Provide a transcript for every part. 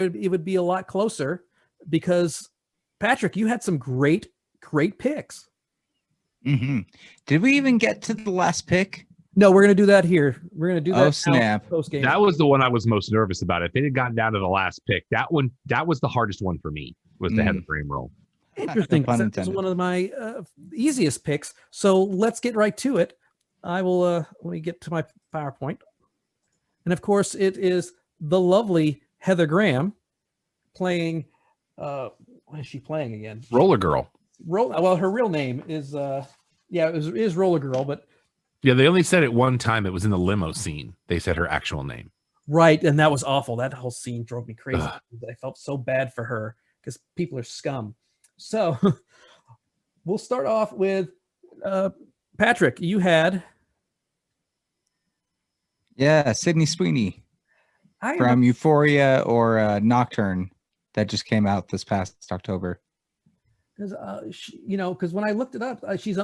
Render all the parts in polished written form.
it would be a lot closer because Patrick, you had some great picks. Did we even get to the last pick? No, we're going to do that here. We're going to do that. Oh, snap. Post game. That was the one I was most nervous about. If they had gotten down to the last pick, that was the hardest one for me, was the Heather Graham role. Interesting. That was one of my easiest picks. So let's get right to it. I will let me get to my PowerPoint. And of course, it is the lovely Heather Graham playing. What is she playing again? Rollergirl. Well, her real name is is Rollergirl, but yeah, they only said it one time. It was in the limo scene. They said her actual name. Right, and that was awful. That whole scene drove me crazy. I felt so bad for her because people are scum. So we'll start off with Patrick. You had Sydney Sweeney from Euphoria or Nocturne that just came out this past October. Because when I looked it up, she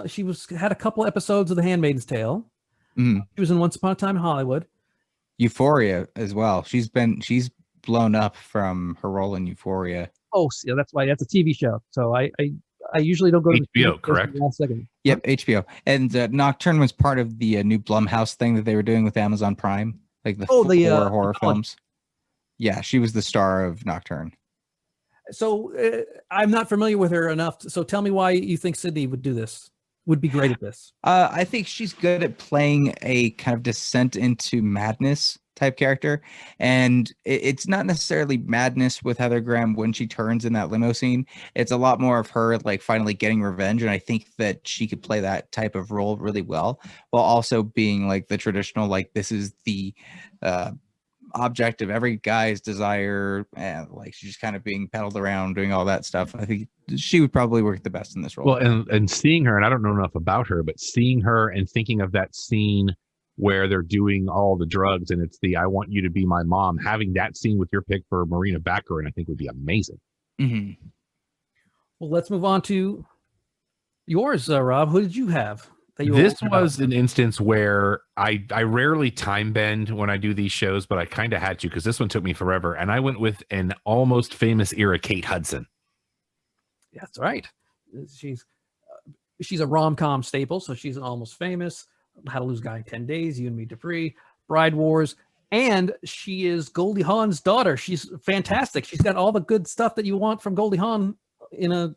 had a couple episodes of The Handmaid's Tale. She was in Once Upon a Time in Hollywood. Euphoria as well. She's blown up from her role in Euphoria. Oh, yeah, that's why that's a TV show. So I usually don't go to HBO, correct? The last second. Yep, HBO. And Nocturne was part of the new Blumhouse thing that they were doing with Amazon Prime, like the horror films. Yeah, she was the star of Nocturne. So I'm not familiar with her enough. So tell me why you think Sydney would be great at this. I think she's good at playing a kind of descent into madness type character. And it's not necessarily madness with Heather Graham when she turns in that limo scene. It's a lot more of her like finally getting revenge. And I think that she could play that type of role really well, while also being like the traditional, like this is the object of every guy's desire, and like she's just kind of being peddled around doing all that stuff. I think she would probably work the best in this role. Well, and seeing her, and I don't know enough about her, but seeing her and thinking of that scene where they're doing all the drugs and it's the I want you to be my mom, having that scene with your pick for Marina Baccarin, I think would be amazing. Well, let's move on to yours, Rob. Who did you have? This was an instance where I rarely time bend when I do these shows, but I kind of had to because this one took me forever. And I went with an almost famous era Kate Hudson. Yeah, that's right. She's a rom-com staple, so she's an almost famous. How to Lose a Guy in 10 Days, You and Me, Dupree, Bride Wars, and she is Goldie Hawn's daughter. She's fantastic. She's got all the good stuff that you want from Goldie Hawn in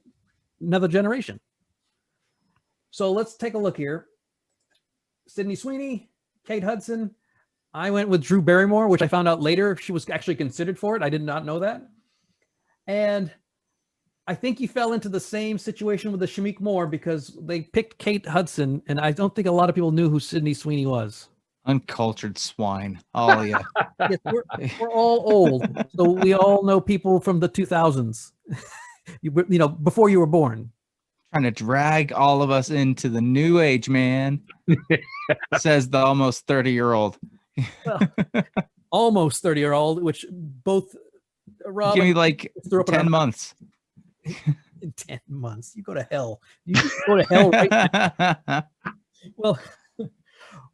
another generation. So let's take a look here. Sydney Sweeney, Kate Hudson. I went with Drew Barrymore, which I found out later she was actually considered for it. I did not know that. And I think you fell into the same situation with the Shameik Moore because they picked Kate Hudson, and I don't think a lot of people knew who Sydney Sweeney was. Uncultured swine. Oh, yeah. Yes, we're all old, so we all know people from the 2000s, before you were born. Trying to drag all of us into the new age, man. Says the almost 30-year-old. Well, almost 30-year-old, which both Rob give me like 10 months. In 10 months, you go to hell. You go to hell right now.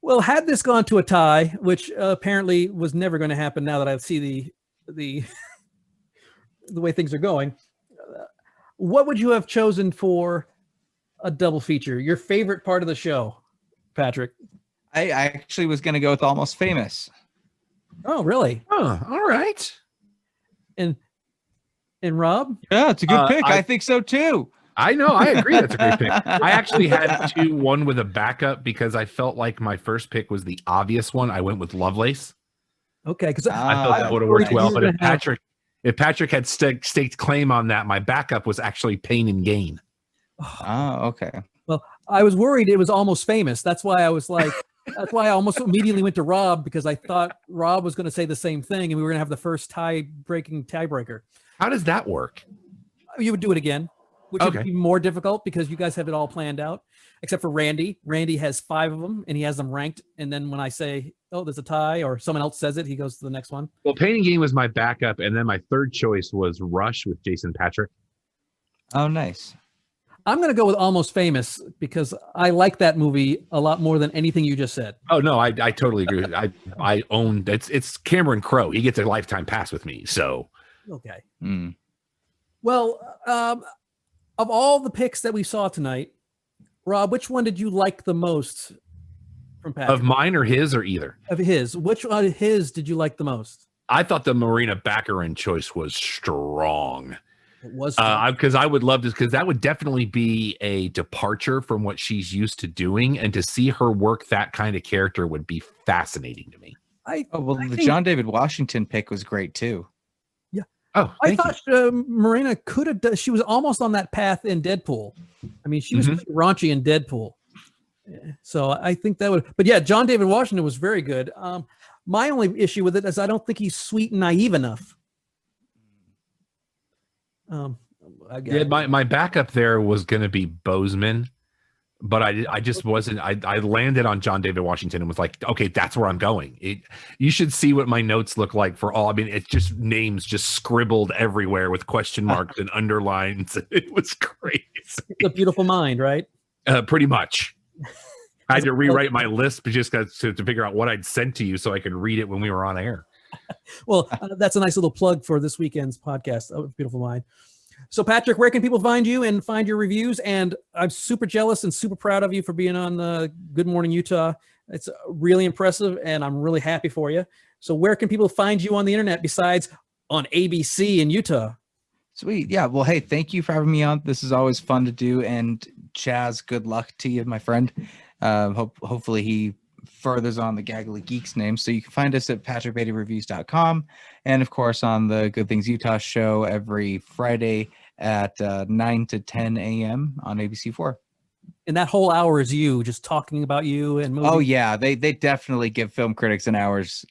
Well, had this gone to a tie, which apparently was never going to happen. Now that I see the way things are going. What would you have chosen for a double feature? Your favorite part of the show, Patrick? I actually was going to go with Almost Famous. Oh, really? Oh, all right. And Rob? Yeah, it's a good pick. I think so too. I know. I agree. That's a great pick. I actually had one with a backup because I felt like my first pick was the obvious one. I went with Lovelace. Okay, because I thought that would have worked well. But if Patrick had staked claim on that, my backup was actually Pain and Gain. Oh, okay. Well, I was worried it was Almost Famous. That's why I was like, that's why I almost immediately went to Rob, because I thought Rob was going to say the same thing, and we were going to have the first tiebreaker. How does that work? You would do it again, which would be more difficult because you guys have it all planned out, except for Randy. Randy has 5 of them, and he has them ranked. And then when I say, oh, there's a tie, or someone else says it, he goes to the next one. Well, Pain and Gain was my backup, and then my third choice was Rush with Jason Patrick. Oh, nice. I'm going to go with Almost Famous because I like that movie a lot more than anything you just said. Oh, no, I totally agree. I own it's Cameron Crowe. He gets a lifetime pass with me. So Okay. Mm. Well, of all the picks that we saw tonight, Rob, which one did you like the most from Patrick? Of mine or his or either? Of his. Which one of his did you like the most? I thought the Marina Baccarin choice was strong. It was because I would love this, because that would definitely be a departure from what she's used to doing, and to see her work that kind of character would be fascinating to me. The John David Washington pick was great too. Yeah. Oh, I thought Marina could have done. She was almost on that path in Deadpool. I mean, she was pretty raunchy in Deadpool. So I think that would. But yeah, John David Washington was very good. My only issue with it is I don't think he's sweet and naive enough. My backup there was going to be Bozeman, but I just wasn't. I landed on John David Washington and was like, okay, that's where I'm going. You should see what my notes look like for all. I mean, it's just names just scribbled everywhere with question marks and underlines. It was crazy. It's a beautiful mind, right? Pretty much. I had to rewrite my list just to figure out what I'd sent to you so I could read it when we were on air. Well, that's a nice little plug for this weekend's podcast of Beautiful Mind. So, Patrick, where can people find you and find your reviews? And I'm super jealous and super proud of you for being on Good Morning Utah. It's really impressive, and I'm really happy for you. So where can people find you on the internet besides on ABC in Utah? Sweet. Yeah. Well, hey, thank you for having me on. This is always fun to do. And Chaz, good luck to you, my friend. Hopefully he furthers on the Gaggly Geeks name. So you can find us at patrickbeattyreviews.com, and of course on the Good Things Utah show every Friday at 9 to 10 a.m. on ABC4. And that whole hour is you just talking about you and movies. Oh yeah, they definitely give film critics an hour's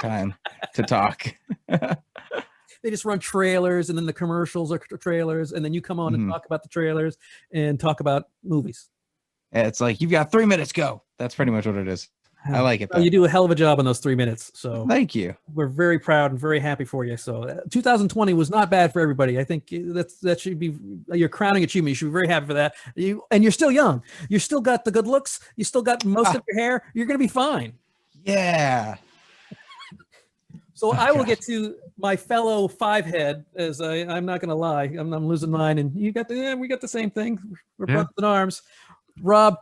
time to talk. They just run trailers, and then the commercials are trailers, and then you come on and talk about the trailers and talk about movies. It's like, you've got 3 minutes, go. That's pretty much what it is. I like it. Well, you do a hell of a job in those 3 minutes. So thank you. We're very proud and very happy for you. So 2020 was not bad for everybody. I think that should be your crowning achievement. You should be very happy for that. And you're still young. You still got the good looks. You still got most of your hair. You're going to be fine. Yeah. So I will get to my fellow five head, as I'm not going to lie. I'm losing mine, and we got the same thing. We're brothers in arms. Rob,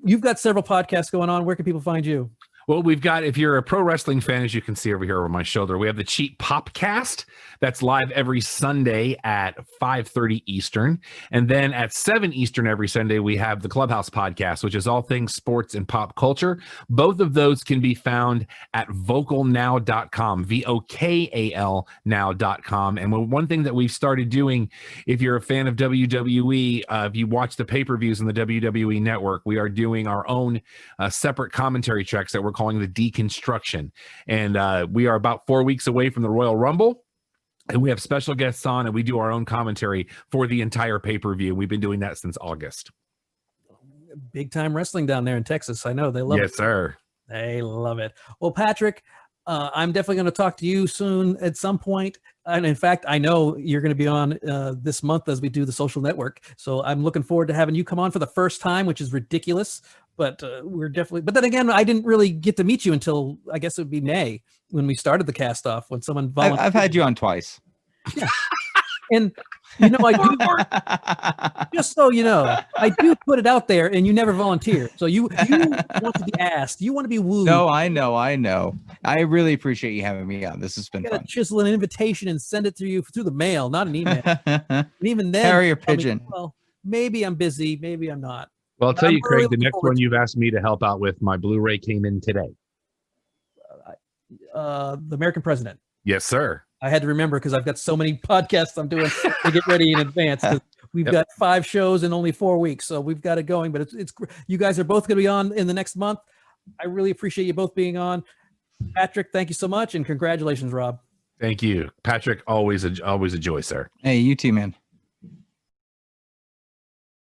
you've got several podcasts going on. Where can people find you? Well, we've got, if you're a pro wrestling fan, as you can see over here over my shoulder, we have the Cheap Popcast. That's live every Sunday at 5:30 Eastern. And then at 7 Eastern every Sunday, we have the Clubhouse Podcast, which is all things sports and pop culture. Both of those can be found at vocalnow.com, VOKAL now.com. And one thing that we've started doing, if you're a fan of WWE, if you watch the pay-per-views on the WWE Network, we are doing our own separate commentary tracks that we're calling the Deconstruction. And we are about 4 weeks away from the Royal Rumble. And we have special guests on, and we do our own commentary for the entire pay-per-view. We've been doing that since August. Big time wrestling down there in Texas. I know they love it. Yes, sir. They love it. Well, Patrick, I'm definitely going to talk to you soon at some point. And in fact, I know you're going to be on this month as we do the social network. So I'm looking forward to having you come on for the first time, which is ridiculous. But we're definitely, but then again, I didn't really get to meet you until, I guess it would be May when we started the cast off, when someone volunteered. I've had you on twice. Yeah. And, I do, just so you know, I do put it out there, and you never volunteer. So you want to be asked. You want to be wooed. No, I know. I really appreciate you having me on. This has been fun. Chisel an invitation and send it to you through the mail, not an email. And even then, carrier pigeon. Well, maybe I'm busy. Maybe I'm not. Well, I'll tell you, Craig, the next one you've asked me to help out with, my Blu-ray came in today. The American President. Yes, sir. I had to remember because I've got so many podcasts I'm doing to get ready in advance. We've got 5 shows in only 4 weeks, so we've got it going. But it's you guys are both going to be on in the next month. I really appreciate you both being on. Patrick, thank you so much, and congratulations, Rob. Thank you, Patrick. Always a joy, sir. Hey, you too, man.